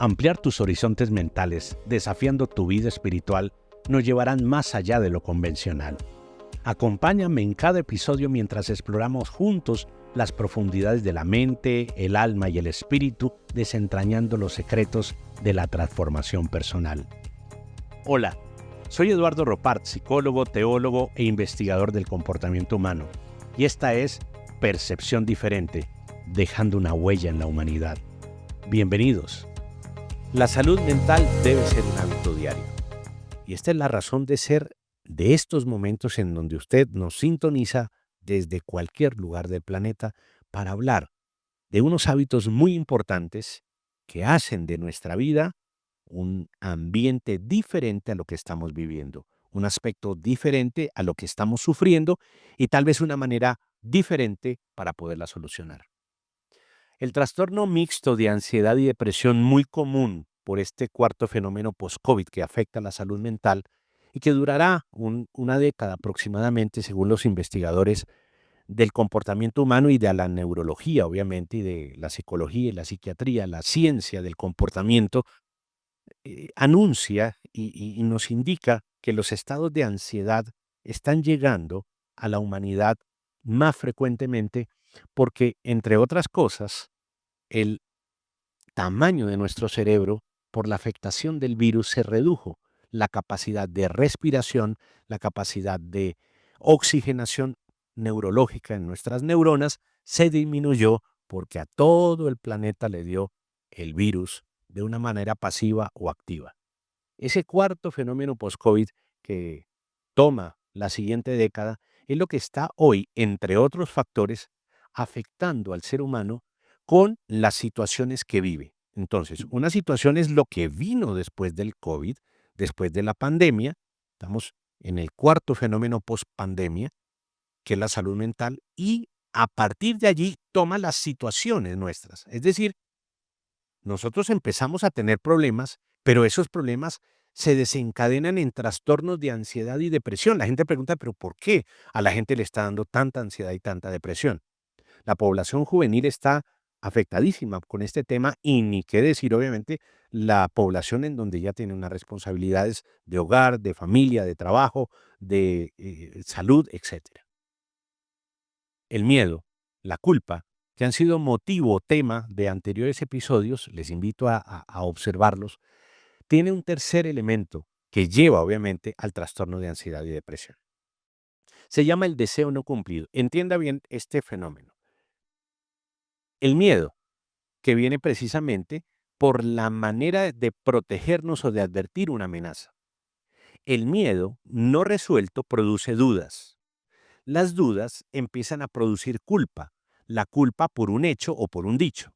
Ampliar tus horizontes mentales, desafiando tu vida espiritual, nos llevarán más allá de lo convencional. Acompáñame en cada episodio mientras exploramos juntos las profundidades de la mente, el alma y el espíritu, desentrañando los secretos de la transformación personal. Hola, soy Eduardo Ropart, psicólogo, teólogo e investigador del comportamiento humano, y esta es Percepción Diferente, dejando una huella en la humanidad. Bienvenidos. La salud mental debe ser un hábito diario. Y esta es la razón de ser de estos momentos en donde usted nos sintoniza desde cualquier lugar del planeta para hablar de unos hábitos muy importantes que hacen de nuestra vida un ambiente diferente a lo que estamos viviendo, un aspecto diferente a lo que estamos sufriendo y tal vez una manera diferente para poderla solucionar. El trastorno mixto de ansiedad y depresión, muy común por este cuarto fenómeno post-COVID que afecta a la salud mental y que durará una década aproximadamente, según los investigadores del comportamiento humano y de la neurología, obviamente, y de la psicología y la psiquiatría, la ciencia del comportamiento, anuncia y nos indica que los estados de ansiedad están llegando a la humanidad más frecuentemente porque, entre otras cosas, el tamaño de nuestro cerebro, por la afectación del virus, se redujo. La capacidad de respiración, la capacidad de oxigenación neurológica en nuestras neuronas se disminuyó porque a todo el planeta le dio el virus de una manera pasiva o activa. Ese cuarto fenómeno post-COVID que toma la siguiente década es lo que está hoy, entre otros factores, afectando al ser humano con las situaciones que vive. Entonces, una situación es lo que vino después del COVID, después de la pandemia. Estamos en el cuarto fenómeno post-pandemia, que es la salud mental, y a partir de allí toma las situaciones nuestras. Es decir, nosotros empezamos a tener problemas, pero esos problemas se desencadenan en trastornos de ansiedad y depresión. La gente pregunta, ¿pero por qué a la gente le está dando tanta ansiedad y tanta depresión? La población juvenil está afectadísima con este tema y ni qué decir, obviamente, la población en donde ya tiene unas responsabilidades de hogar, de familia, de trabajo, de salud, etcétera. El miedo, la culpa, que han sido motivo o tema de anteriores episodios, les invito a observarlos, tiene un tercer elemento que lleva obviamente al trastorno de ansiedad y depresión. Se llama el deseo no cumplido. Entienda bien este fenómeno. El miedo, que viene precisamente por la manera de protegernos o de advertir una amenaza. El miedo no resuelto produce dudas. Las dudas empiezan a producir culpa, la culpa por un hecho o por un dicho.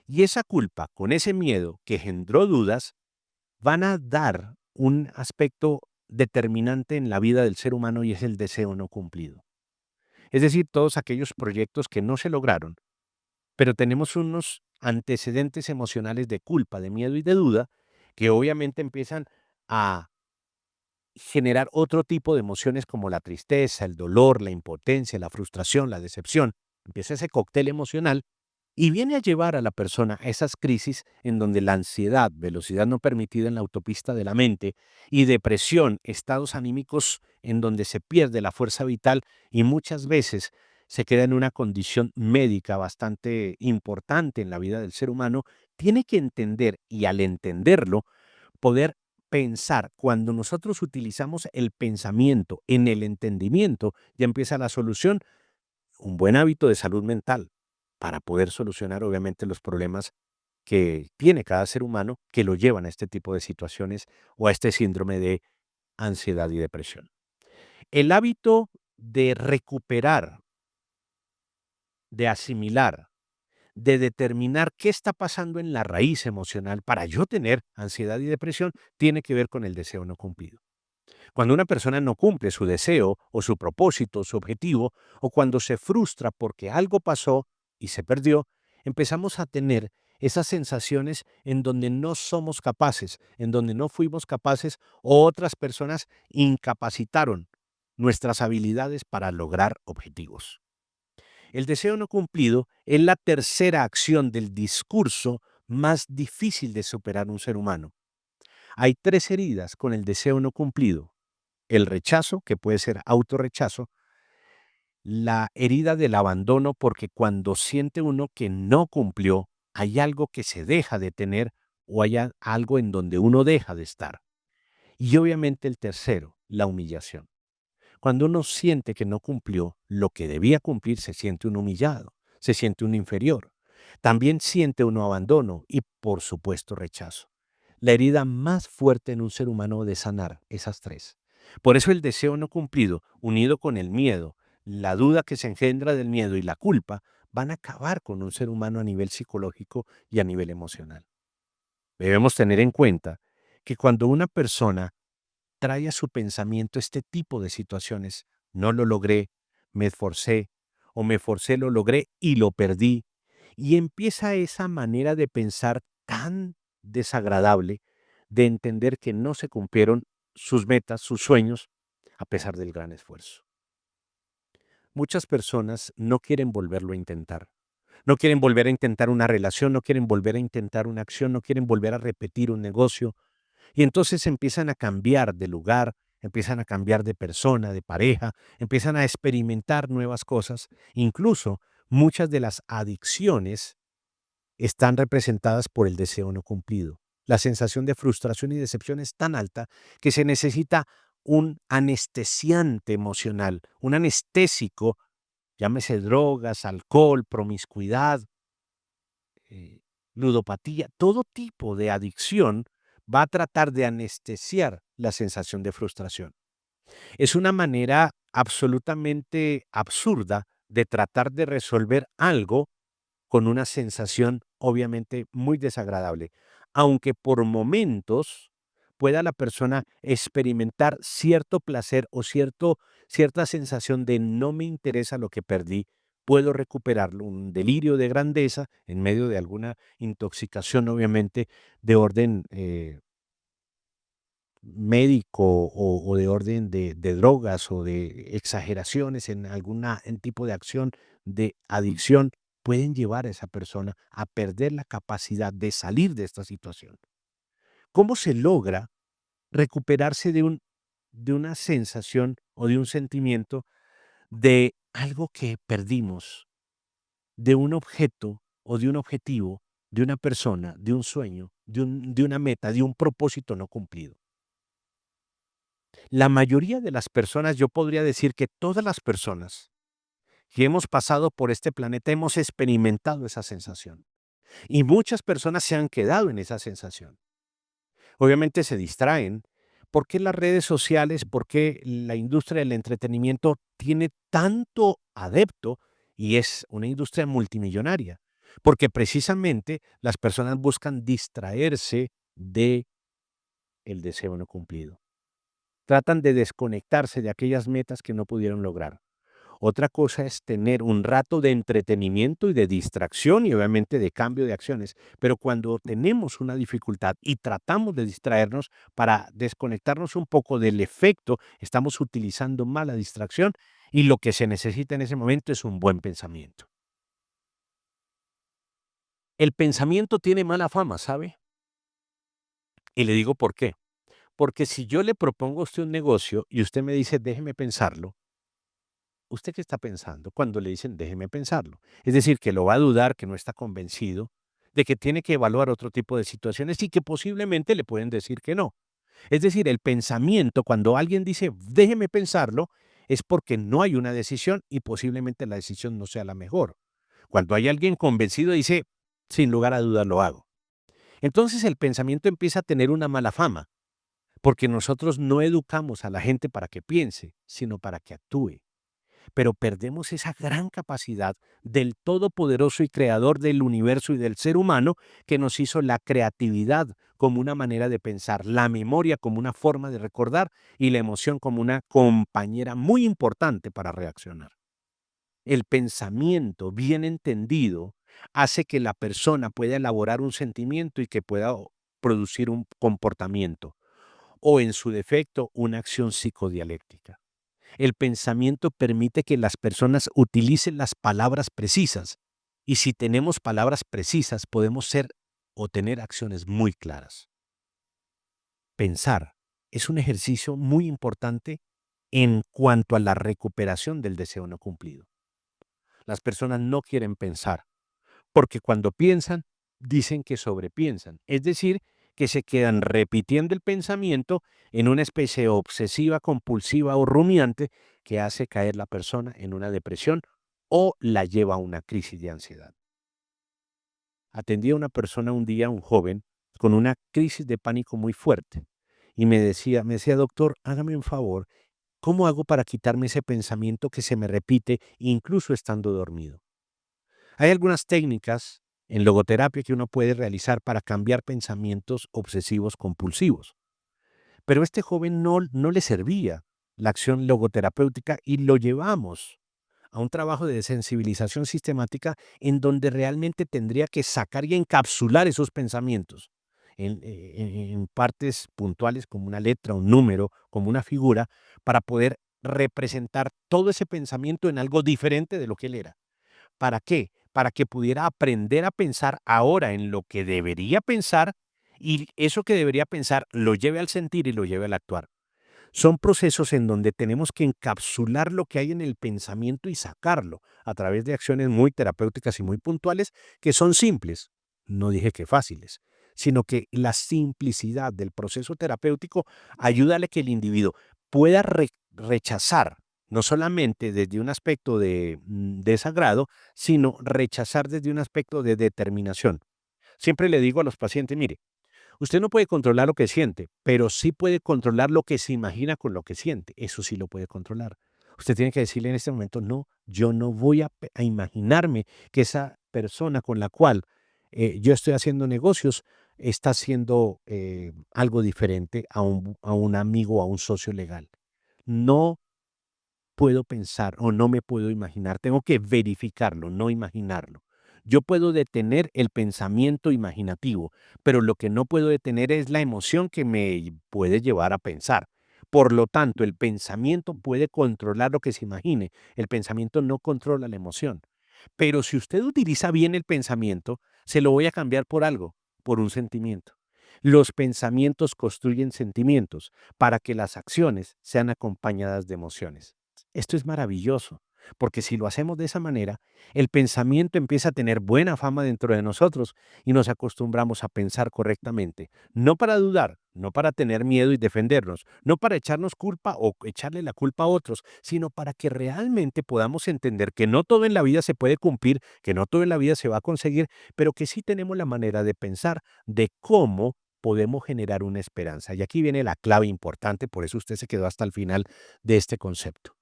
Y esa culpa, con ese miedo que engendró dudas, van a dar un aspecto determinante en la vida del ser humano y es el deseo no cumplido. Es decir, todos aquellos proyectos que no se lograron, pero tenemos unos antecedentes emocionales de culpa, de miedo y de duda que obviamente empiezan a generar otro tipo de emociones como la tristeza, el dolor, la impotencia, la frustración, la decepción. Empieza ese cóctel emocional y viene a llevar a la persona a esas crisis en donde la ansiedad, velocidad no permitida en la autopista de la mente, y depresión, estados anímicos en donde se pierde la fuerza vital y muchas veces se queda en una condición médica bastante importante en la vida del ser humano, tiene que entender y al entenderlo, poder pensar. Cuando nosotros utilizamos el pensamiento en el entendimiento, ya empieza la solución, un buen hábito de salud mental para poder solucionar obviamente los problemas que tiene cada ser humano que lo llevan a este tipo de situaciones o a este síndrome de ansiedad y depresión. El hábito de recuperar, de asimilar, de determinar qué está pasando en la raíz emocional para yo tener ansiedad y depresión, tiene que ver con el deseo no cumplido. Cuando una persona no cumple su deseo o su propósito, su objetivo, o cuando se frustra porque algo pasó y se perdió, empezamos a tener esas sensaciones en donde no somos capaces, en donde no fuimos capaces o otras personas incapacitaron nuestras habilidades para lograr objetivos. El deseo no cumplido es la tercera acción del discurso más difícil de superar un ser humano. Hay tres heridas con el deseo no cumplido: el rechazo, que puede ser autorrechazo; la herida del abandono, porque cuando siente uno que no cumplió, hay algo que se deja de tener o hay algo en donde uno deja de estar. Y obviamente el tercero, la humillación. Cuando uno siente que no cumplió lo que debía cumplir, se siente uno humillado, se siente uno inferior. También siente uno abandono y, por supuesto, rechazo. La herida más fuerte en un ser humano de sanar, esas tres. Por eso el deseo no cumplido, unido con el miedo, la duda que se engendra del miedo y la culpa, van a acabar con un ser humano a nivel psicológico y a nivel emocional. Debemos tener en cuenta que cuando una persona trae a su pensamiento este tipo de situaciones: no lo logré, me esforcé, o me esforcé, lo logré y lo perdí. Y empieza esa manera de pensar tan desagradable, de entender que no se cumplieron sus metas, sus sueños, a pesar del gran esfuerzo. Muchas personas no quieren volverlo a intentar. No quieren volver a intentar una relación, no quieren volver a intentar una acción, no quieren volver a repetir un negocio, y entonces empiezan a cambiar de lugar, empiezan a cambiar de persona, de pareja, empiezan a experimentar nuevas cosas. Incluso muchas de las adicciones están representadas por el deseo no cumplido. La sensación de frustración y decepción es tan alta que se necesita un anestesiante emocional, un anestésico, llámese drogas, alcohol, promiscuidad, eh, ludopatía. Todo tipo de adicción va a tratar de anestesiar la sensación de frustración. Es una manera absolutamente absurda de tratar de resolver algo con una sensación obviamente muy desagradable, aunque por momentos pueda la persona experimentar cierto placer o cierta sensación de: no me interesa lo que perdí, puedo recuperarlo, un delirio de grandeza en medio de alguna intoxicación, obviamente, de orden médico o de orden de drogas o de exageraciones en en tipo de acción de adicción, pueden llevar a esa persona a perder la capacidad de salir de esta situación. ¿Cómo se logra recuperarse de una sensación o de un sentimiento de algo que perdimos, de un objeto o de un objetivo, de una persona, de un sueño, de una meta, de un propósito no cumplido? La mayoría de las personas, yo podría decir que todas las personas que hemos pasado por este planeta hemos experimentado esa sensación, y muchas personas se han quedado en esa sensación. Obviamente se distraen. ¿Por qué las redes sociales, por qué la industria del entretenimiento tiene tanto adepto y es una industria multimillonaria? Porque precisamente las personas buscan distraerse de el deseo no cumplido. Tratan de desconectarse de aquellas metas que no pudieron lograr. Otra cosa es tener un rato de entretenimiento y de distracción y obviamente de cambio de acciones, pero cuando tenemos una dificultad y tratamos de distraernos para desconectarnos un poco del efecto, estamos utilizando mal la distracción, y lo que se necesita en ese momento es un buen pensamiento. El pensamiento tiene mala fama, ¿sabe? Y le digo por qué. Porque si yo le propongo a usted un negocio y usted me dice: déjeme pensarlo, ¿usted qué está pensando cuando le dicen déjeme pensarlo? Es decir, que lo va a dudar, que no está convencido, de que tiene que evaluar otro tipo de situaciones y que posiblemente le pueden decir que no. Es decir, el pensamiento, cuando alguien dice déjeme pensarlo, es porque no hay una decisión y posiblemente la decisión no sea la mejor. Cuando hay alguien convencido, dice sin lugar a dudas lo hago. Entonces el pensamiento empieza a tener una mala fama, porque nosotros no educamos a la gente para que piense, sino para que actúe. Pero perdemos esa gran capacidad del todopoderoso y creador del universo y del ser humano, que nos hizo la creatividad como una manera de pensar, la memoria como una forma de recordar y la emoción como una compañera muy importante para reaccionar. El pensamiento bien entendido hace que la persona pueda elaborar un sentimiento y que pueda producir un comportamiento o, en su defecto, una acción psicodialéctica. El pensamiento permite que las personas utilicen las palabras precisas, y si tenemos palabras precisas podemos ser o tener acciones muy claras. Pensar es un ejercicio muy importante en cuanto a la recuperación del deseo no cumplido. Las personas no quieren pensar, porque cuando piensan, dicen que sobrepiensan, es decir, que se quedan repitiendo el pensamiento en una especie obsesiva, compulsiva o rumiante que hace caer la persona en una depresión o la lleva a una crisis de ansiedad. Atendí a una persona un día, un joven, con una crisis de pánico muy fuerte y me decía, doctor, hágame un favor, ¿cómo hago para quitarme ese pensamiento que se me repite incluso estando dormido? Hay algunas técnicas en logoterapia que uno puede realizar para cambiar pensamientos obsesivos compulsivos, pero a este joven no le servía la acción logoterapéutica y lo llevamos a un trabajo de sensibilización sistemática en donde realmente tendría que sacar y encapsular esos pensamientos en partes puntuales como una letra, un número, como una figura, para poder representar todo ese pensamiento en algo diferente de lo que él era. ¿Para qué? Para que pudiera aprender a pensar ahora en lo que debería pensar y eso que debería pensar lo lleve al sentir y lo lleve al actuar. Son procesos en donde tenemos que encapsular lo que hay en el pensamiento y sacarlo a través de acciones muy terapéuticas y muy puntuales que son simples. No dije que fáciles, sino que la simplicidad del proceso terapéutico ayuda a que el individuo pueda rechazar, no solamente desde un aspecto de desagrado, sino rechazar desde un aspecto de determinación. Siempre le digo a los pacientes, mire, usted no puede controlar lo que siente, pero sí puede controlar lo que se imagina con lo que siente. Eso sí lo puede controlar. Usted tiene que decirle en este momento, no, yo no voy a imaginarme que esa persona con la cual yo estoy haciendo negocios está haciendo algo diferente a un amigo o a un socio legal. No puedo pensar o no me puedo imaginar, tengo que verificarlo, no imaginarlo. Yo puedo detener el pensamiento imaginativo, pero lo que no puedo detener es la emoción que me puede llevar a pensar. Por lo tanto, el pensamiento puede controlar lo que se imagine, el pensamiento no controla la emoción. Pero si usted utiliza bien el pensamiento, se lo voy a cambiar por algo, por un sentimiento. Los pensamientos construyen sentimientos para que las acciones sean acompañadas de emociones. Esto es maravilloso, porque si lo hacemos de esa manera, el pensamiento empieza a tener buena fama dentro de nosotros y nos acostumbramos a pensar correctamente, no para dudar, no para tener miedo y defendernos, no para echarnos culpa o echarle la culpa a otros, sino para que realmente podamos entender que no todo en la vida se puede cumplir, que no todo en la vida se va a conseguir, pero que sí tenemos la manera de pensar de cómo podemos generar una esperanza. Y aquí viene la clave importante, por eso usted se quedó hasta el final de este concepto.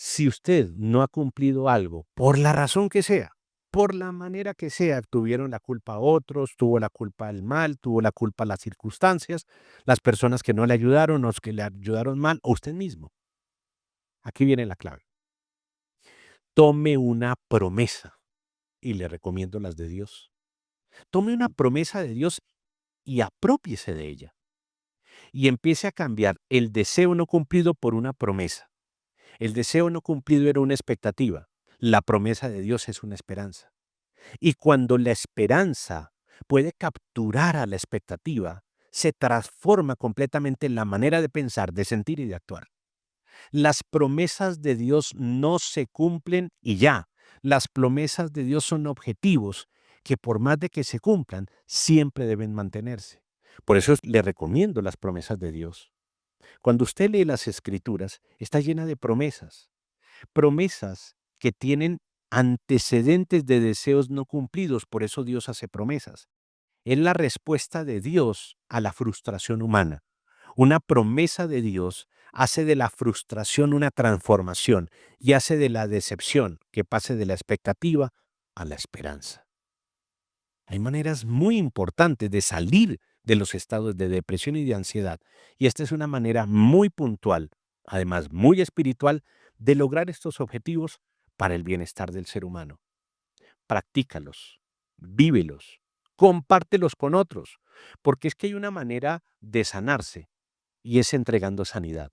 Si usted no ha cumplido algo, por la razón que sea, por la manera que sea, tuvieron la culpa otros, tuvo la culpa el mal, tuvo la culpa las circunstancias, las personas que no le ayudaron, los que le ayudaron mal, o usted mismo. Aquí viene la clave. Tome una promesa, y le recomiendo las de Dios. Tome una promesa de Dios y aprópiese de ella. Y empiece a cambiar el deseo no cumplido por una promesa. El deseo no cumplido era una expectativa. La promesa de Dios es una esperanza. Y cuando la esperanza puede capturar a la expectativa, se transforma completamente en la manera de pensar, de sentir y de actuar. Las promesas de Dios no se cumplen y ya. Las promesas de Dios son objetivos que por más de que se cumplan, siempre deben mantenerse. Por eso le recomiendo las promesas de Dios. Cuando usted lee las Escrituras, está llena de promesas. Promesas que tienen antecedentes de deseos no cumplidos, por eso Dios hace promesas. Es la respuesta de Dios a la frustración humana. Una promesa de Dios hace de la frustración una transformación y hace de la decepción que pase de la expectativa a la esperanza. Hay maneras muy importantes de salir de los estados de depresión y de ansiedad, y esta es una manera muy puntual, además muy espiritual, de lograr estos objetivos para el bienestar del ser humano. Practícalos, vívelos, compártelos con otros, porque es que hay una manera de sanarse y es entregando sanidad.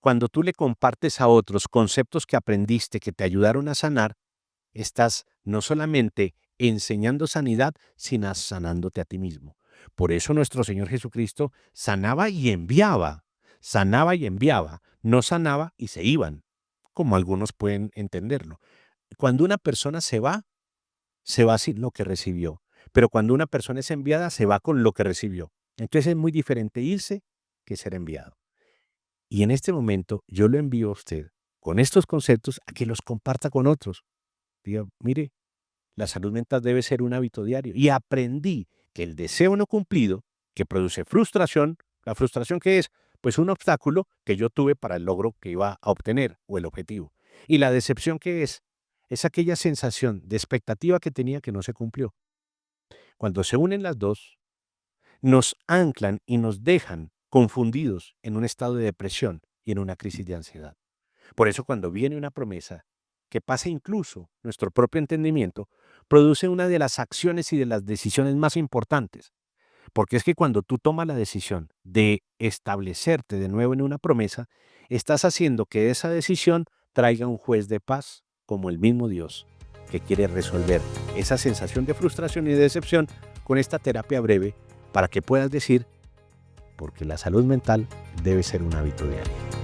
Cuando tú le compartes a otros conceptos que aprendiste que te ayudaron a sanar, estás no solamente enseñando sanidad, sino sanándote a ti mismo. Por eso nuestro Señor Jesucristo sanaba y enviaba, no sanaba y se iban, como algunos pueden entenderlo. Cuando una persona se va sin lo que recibió, pero cuando una persona es enviada, se va con lo que recibió. Entonces es muy diferente irse que ser enviado. Y en este momento yo lo envío a usted con estos conceptos a que los comparta con otros. Diga, mire, la salud mental debe ser un hábito diario. Y aprendí que el deseo no cumplido, que produce frustración, ¿la frustración qué es? Pues un obstáculo que yo tuve para el logro que iba a obtener o el objetivo. Y la decepción qué es? Es aquella sensación de expectativa que tenía que no se cumplió. Cuando se unen las dos, nos anclan y nos dejan confundidos en un estado de depresión y en una crisis de ansiedad. Por eso cuando viene una promesa que pasa incluso nuestro propio entendimiento, produce una de las acciones y de las decisiones más importantes. Porque es que cuando tú tomas la decisión de establecerte de nuevo en una promesa, estás haciendo que esa decisión traiga un juez de paz como el mismo Dios, que quiere resolver esa sensación de frustración y de decepción con esta terapia breve para que puedas decir, porque la salud mental debe ser un hábito diario.